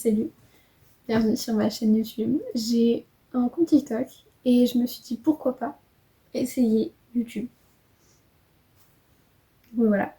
salut, bienvenue sur ma chaîne YouTube. J'ai un compte TikTok et je me suis dit pourquoi pas essayer YouTube. Donc voilà,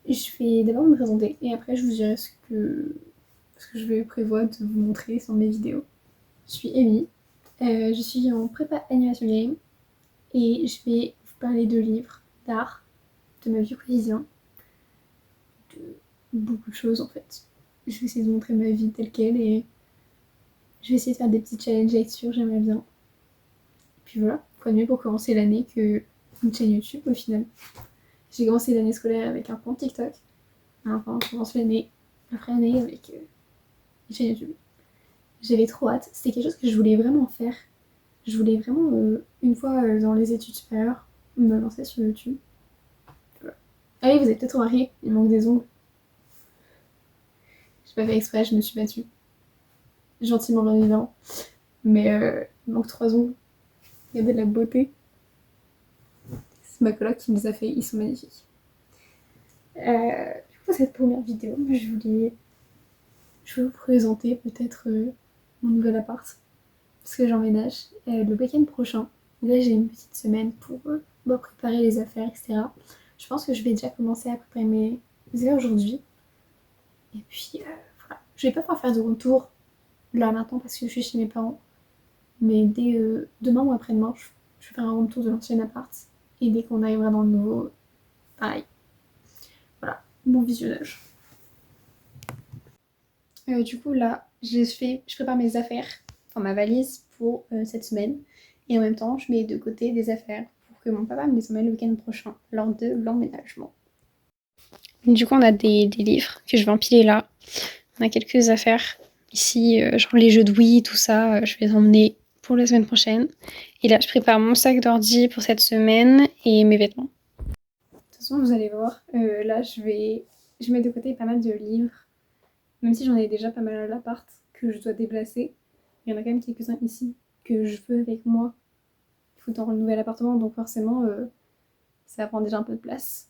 je vais d'abord me présenter et après je vous dirai ce que je prévois de vous montrer sur mes vidéos. Je suis Amy, je suis en prépa animation game et je vais vous parler de livres, d'art, de ma vie quotidienne, de beaucoup de choses en fait. Je vais essayer de montrer ma vie telle qu'elle et je vais essayer de faire des petits challenges lecture, j'aimerais bien. Et puis voilà, quoi de mieux pour commencer l'année que une chaîne YouTube au final. J'ai commencé l'année scolaire avec un compte TikTok. Enfin, je commence l'année, la vraie année avec une chaîne YouTube. J'avais trop hâte. C'était quelque chose que je voulais vraiment faire. Je voulais vraiment, une fois dans les études supérieures, me lancer sur YouTube. Voilà. Ah oui, vous avez peut-être remarqué, il manque des ongles. J'ai pas fait exprès, je me suis battue. Gentiment, bien évidemment. Mais il manque 3 ongles. Regardez la beauté. C'est ma coloc qui me les a fait, ils sont magnifiques. Du coup, cette première vidéo, je vais vous présenter peut-être mon nouvel appart. Parce que j'emménage le week-end prochain. Là, j'ai une petite semaine pour préparer les affaires, etc. Je pense que je vais déjà commencer à préparer mes affaires aujourd'hui. Et puis, voilà. Je vais pas pouvoir faire de retour là maintenant parce que je suis chez mes parents. Mais dès demain ou après-demain, je vais faire un retour de l'ancien appart. Et dès qu'on arrivera dans le nouveau, pareil. Voilà, bon visionnage. Du coup, là, je prépare mes affaires, enfin ma valise pour cette semaine. Et en même temps, je mets de côté des affaires pour que mon papa me les emmène le week-end prochain, lors de l'emménagement. Du coup, on a des livres que je vais empiler là. On a quelques affaires ici, genre les jeux de Wii, tout ça, je vais les emmener pour la semaine prochaine. Et là, je prépare mon sac d'ordi pour cette semaine et mes vêtements. De toute façon, vous allez voir, là, je mets de côté pas mal de livres. Même si j'en ai déjà pas mal à l'appart que je dois déplacer, il y en a quand même quelques-uns ici que je veux avec moi. Il faut dans le nouvel appartement, donc forcément ça prend déjà un peu de place.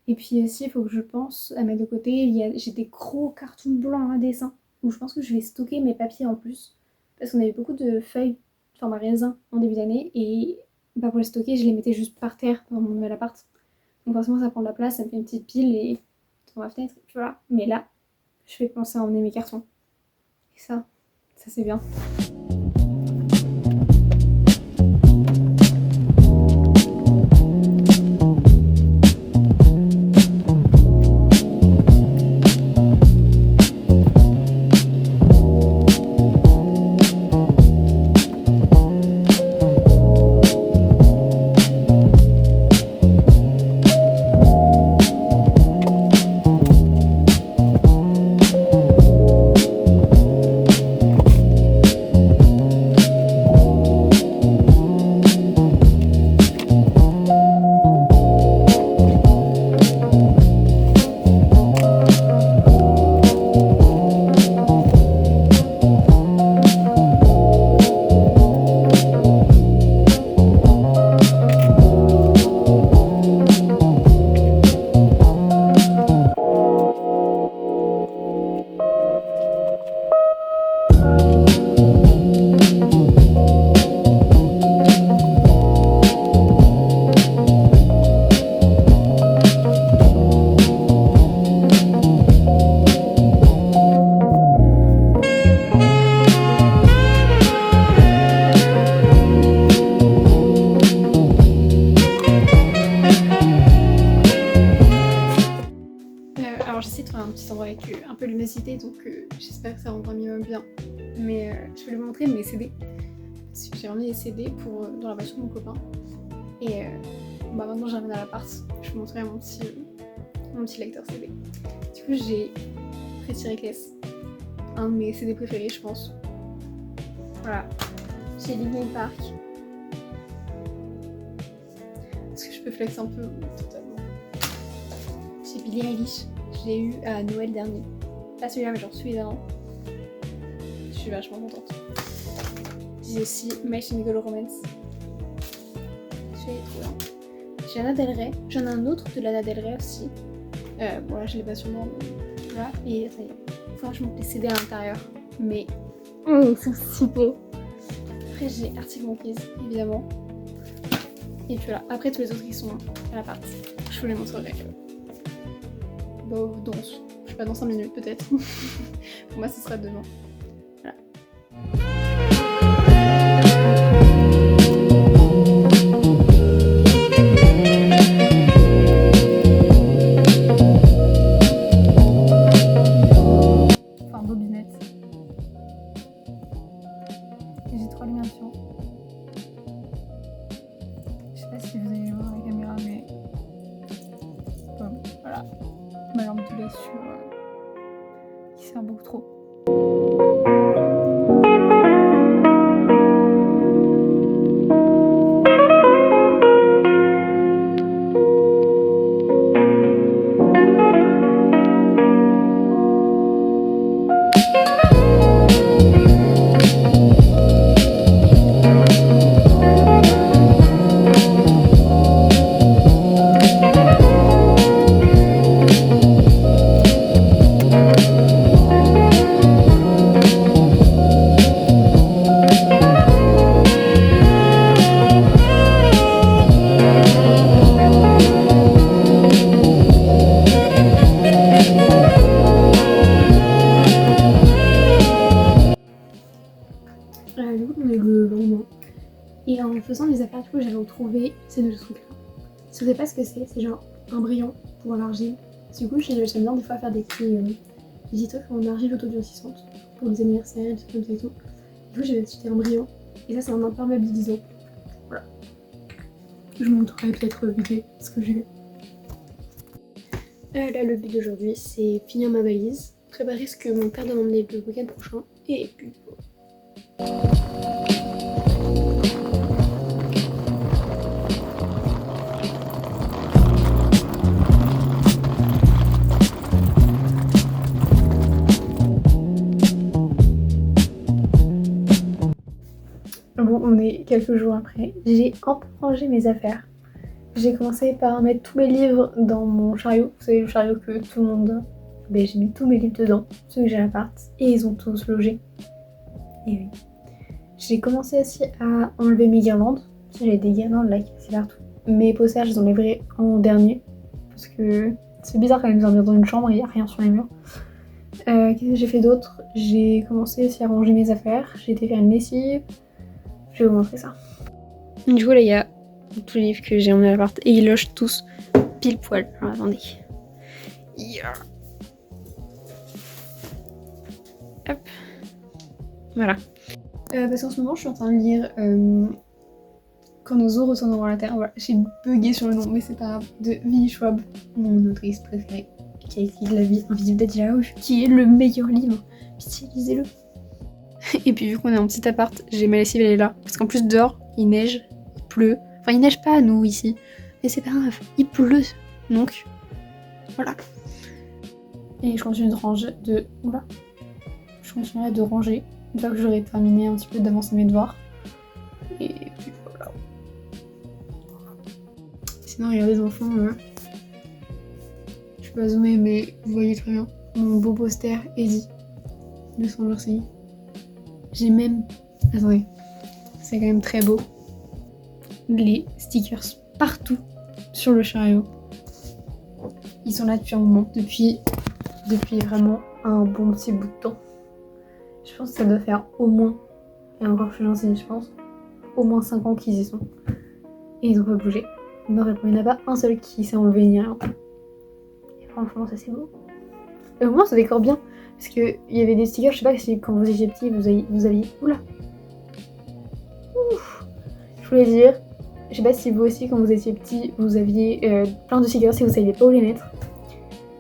Et puis ici, il faut que je pense à mettre de côté. J'ai des gros cartons blancs à dessin où je pense que je vais stocker mes papiers en plus. Parce qu'on avait beaucoup de feuilles format raisin en début d'année et pour les stocker, je les mettais juste par terre dans mon nouvel appart. Donc forcément, ça prend de la place, ça me fait une petite pile et dans ma fenêtre, tu vois. Mais là, je vais penser à emmener mes cartons. Et ça c'est bien. Alors j'essaie de trouver un petit endroit avec un peu de l'humidité, donc j'espère que ça rendra mieux bien. Mais je vais vous montrer mes CD. Parce que j'ai remis les CD dans la voiture de mon copain. Et maintenant j'arrive à l'appart, je vous montrerai mon petit lecteur CD. Du coup j'ai retiré Reckless, un de mes CD préférés je pense. Voilà, j'ai Linkin Park. Est-ce que je peux flex un peu? Totalement. J'ai Billie Eilish, je l'ai eu à Noël dernier. Pas celui-là mais genre celui d'avant. Je suis vachement contente. J'ai aussi My Chemical Romance. Celui-là est trop bien. J'ai Lana Del Rey, j'en ai un autre de Lana Del Rey aussi. Bon là je l'ai pas sur moi, mais voilà. Et ça y est. franchement les CD à l'intérieur. Mais ils sont si beaux. Après j'ai Arctic Monkeys évidemment. Et puis voilà, après tous les autres qui sont à l'appart. Je vous les montrerai. Dans, je sais pas, dans 5 minutes peut-être. Pour moi ce sera demain. Voilà. Enfin, bobinette. J'ai 3 lumières dessus. Je sais pas si vous allez voir la caméra, mais bon, voilà. Ma lampe de lecture qui sert beaucoup trop. Du coup, on est le lendemain. Et en faisant les affaires, du coup, j'avais retrouvé ces deux trucs-là. Si vous savez pas ce que c'est genre un brillant pour l'argile. Du coup, j'aime bien des fois faire des petits trucs en argile autodurcissante pour les anniversaires, des trucs comme ça et tout. Du coup, j'avais acheté un brillant. Et ça, c'est un imperméabilisant. Voilà. Je vous montrerai peut-être vite ce que j'ai. Là, le but d'aujourd'hui, c'est finir ma valise, préparer ce que mon père doit m'emmener le week-end prochain. Et puis... Bon, on est quelques jours après. J'ai un peu rangé mes affaires. J'ai commencé par mettre tous mes livres dans mon chariot. Vous savez, le chariot que tout le monde a. Ben, j'ai mis tous mes livres dedans, ceux que j'ai à l'appart. Et ils ont tous logé. Et oui. J'ai commencé aussi à enlever mes guirlandes. J'avais des guirlandes là qui passaient partout. Mes posters, je les enlèverai en dernier. Parce que c'est bizarre quand même de dormir dans une chambre et il n'y a rien sur les murs. Qu'est-ce que j'ai fait d'autre? J'ai commencé aussi à ranger mes affaires. J'ai été faire une lessive. Je vais vous montrer ça. Du coup là il y a tous les livres que j'ai emmenés à l'appart et ils logent tous pile poil. Alors attendez. Yeah. Hop. Voilà. Parce qu'en ce moment je suis en train de lire Quand nos os retourneront à la terre. Voilà, j'ai bugué sur le nom mais c'est pas grave. De Winnie Schwab, mon autrice préférée, qui a écrit La vie invisible d'Adila Rouge, qui est le meilleur livre. Pitié, lisez-le. Et puis vu qu'on est en petit appart, j'ai ma lessive, elle est là. Parce qu'en plus dehors, il neige, il pleut. Enfin il neige pas à nous ici. Mais c'est pas grave, il pleut. Donc, voilà. Et je continue de ranger, Oula. Je continuerai de ranger une fois que j'aurai terminé un petit peu d'avancer mes devoirs. Et puis voilà. Sinon regardez les enfants, je peux pas zoomer mais vous voyez très bien. Mon beau poster Eddie de Stranger Things. J'ai même... Attendez, c'est quand même très beau. Les stickers partout sur le chariot. Ils sont là depuis un moment, depuis vraiment un bon petit bout de temps. Je pense que ça doit faire au moins, et encore plus gentil je pense, au moins 5 ans qu'ils y sont. Et ils ont pas bougé. Non, il n'y en a pas un seul qui s'est enlevé ni rien. Et franchement ça c'est beau. Et au moins ça décore bien. Parce qu'il y avait des stickers, je sais pas si quand vous étiez petit, vous aviez... Oula. Ouf. Je voulais dire, je sais pas si vous aussi, quand vous étiez petit, vous aviez plein de stickers si vous saviez pas où les mettre.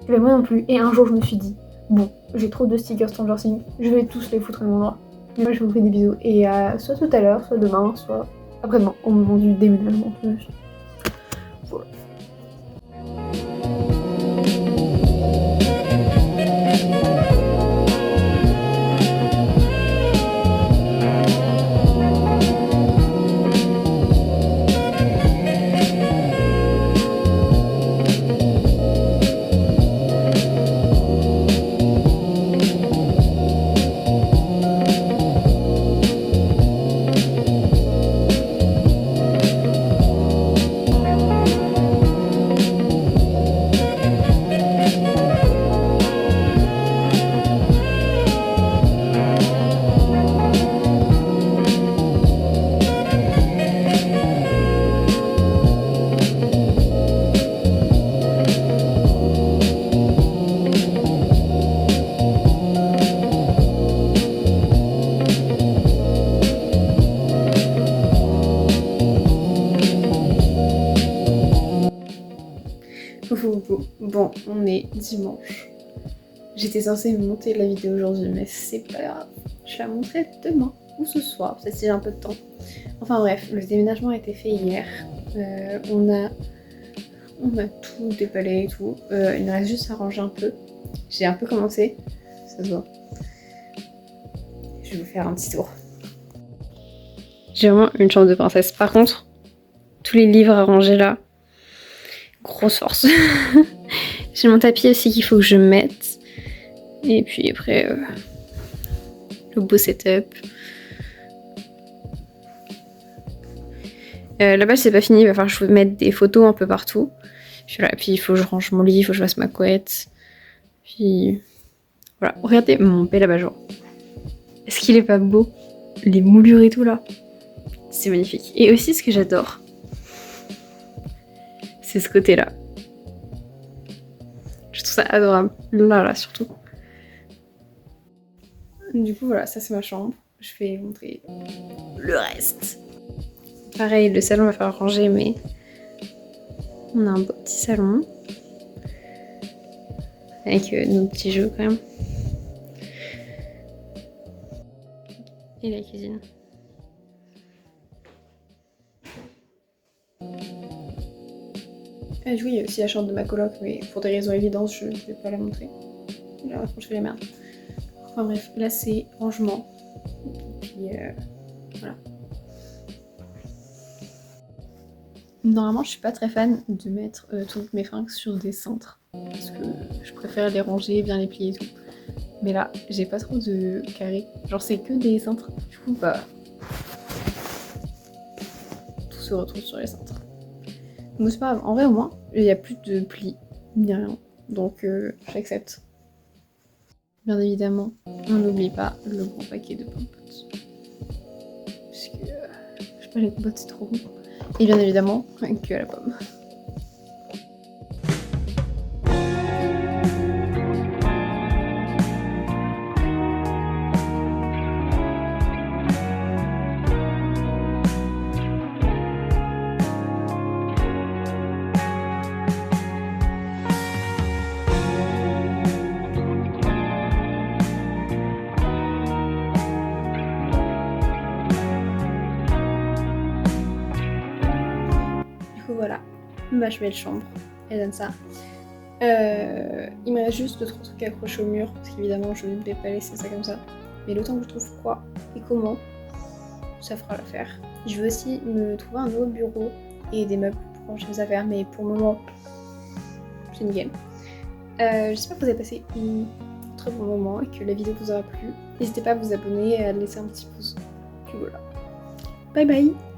Et ben moi non plus. Et un jour, je me suis dit, bon, j'ai trop de stickers Stranger Things, je vais tous les foutre à un endroit. Mais moi, je vous fais des bisous. Et soit tout à l'heure, soit demain, soit après-demain, au moment du déménagement. Voilà. Bon, on est dimanche. J'étais censée monter la vidéo aujourd'hui, mais c'est pas grave. Je la montrerai demain ou ce soir, peut-être si j'ai un peu de temps. Enfin bref, le déménagement a été fait hier. On a tout déballé et tout. Il me reste juste à ranger un peu. J'ai un peu commencé, ça se voit. Je vais vous faire un petit tour. J'ai vraiment une chambre de princesse. Par contre, tous les livres à ranger là, grosse force. J'ai mon tapis aussi qu'il faut que je mette. Et puis après, le beau setup. Là-bas, c'est pas fini. Il va falloir que je mette des photos un peu partout. Puis il faut que je range mon lit, il faut que je fasse ma couette. Puis voilà. Regardez mon bel abat-jour. Est-ce qu'il est pas beau? Les moulures et tout là. C'est magnifique. Et aussi, ce que j'adore, c'est ce côté-là. Je trouve ça adorable. Là, surtout. Du coup, voilà, ça c'est ma chambre. Je vais vous montrer le reste. Pareil, le salon va falloir ranger, mais on a un beau petit salon. Avec nos petits jeux quand même. Et la cuisine. Et oui, il y a aussi la chambre de ma coloc, mais pour des raisons évidentes, je ne vais pas la montrer. Là, je fais la merde. Enfin bref, là c'est rangement. Puis voilà. Normalement, je suis pas très fan de mettre toutes mes fringues sur des cintres. Parce que je préfère les ranger, bien les plier et tout. Mais là, j'ai pas trop de carré. Genre, c'est que des cintres. Du coup, bah. Tout se retrouve sur les cintres. Donc, c'est pas grave. En vrai, au moins, il y a plus de plis, ni rien. Donc, j'accepte. Bien évidemment, on n'oublie pas le gros paquet de pompotes. Parce que, je sais pas, les pompotes c'est trop bon. Et bien évidemment, que à la pomme. Voilà, ma chouette chambre, elle donne ça. Il me reste juste 2-3 trucs accrochés au mur, parce qu'évidemment je ne vais pas laisser ça comme ça. Mais le temps que je trouve quoi et comment, ça fera l'affaire. Je veux aussi me trouver un nouveau bureau et des meubles pour ranger mes affaires, mais pour le moment, c'est nickel. J'espère que vous avez passé un très bon moment et que la vidéo vous aura plu. N'hésitez pas à vous abonner et à laisser un petit pouce. Puis voilà. Bye bye!